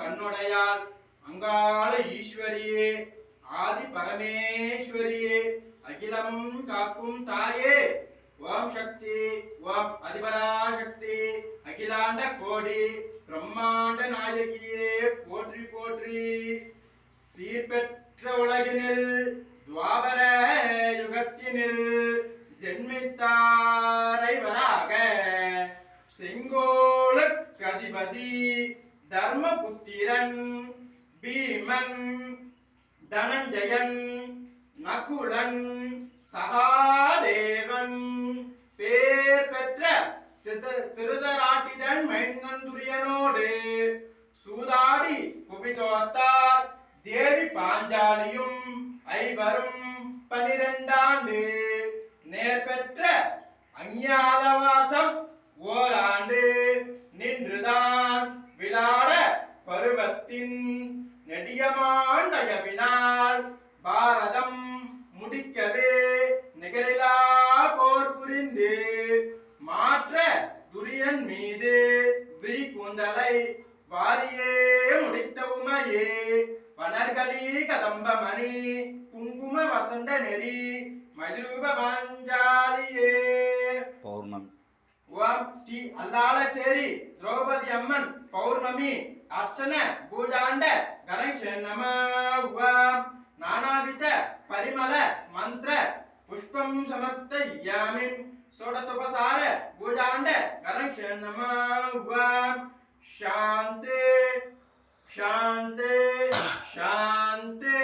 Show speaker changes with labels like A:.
A: கண்ணுடையாள் அங்காள ஈஸ்வரியே ஆதி பரமேஸ்வரியே அகிலம் காக்கும் தாயே ஓம் சக்தி ஓம் அதிபராசக்தி அகிலாண்ட கோடி பிரம்மாண்ட நாயகியே போற்றி போற்றி. சீர்பெற்ற உலகினில் துவாபர யுகத்தினில் ஜென்மித்தாரை வராக செங்கோலுக்கு அதிபதி தர்மபுத்திரன் பீமன் தனஞ்சயன் நகுலன் சகாதேவன் பேர் பெற்ற திருதராட்டிதன் மென்னந்துரியனோடு சூதாடி புவிதோத்தார் தேவி பாஞ்சாலியும் ஐவரும் 12 ஆண்டு நேர் பெற்ற அஞ்ஞாதவாசம் ஓராண்டு நின்றுதான் விளாட பருவத்தின் நெடியமாண்டயவினால் பாரதம் முடிக்கவே நிகரிலா போர் புரிந்து மாற்ற துரியன் மீது விரிகூந்தலை வாரியே முடித்த உமையே வனர்களி கதம்பமணி குங்கும வசந்த நெறி மதுரூப பாஞ்சாலியே.
B: பௌர்ணமி.
A: ஓம் ஸ்ரீ அல்லாளச்சேரி திரௌபதி அம்மன் பௌர்ணமி அர்ச்சன பூஜாண்ட கணேஷ நம. ஓம் நானாவித பரிமள மந்திர புஷ்பம் சமர்ப்பயாமி ஷோடசோபசார பூஜாண்ட கணேஷ நம. ஓம் சாந்தி சாந்தி சாந்தி.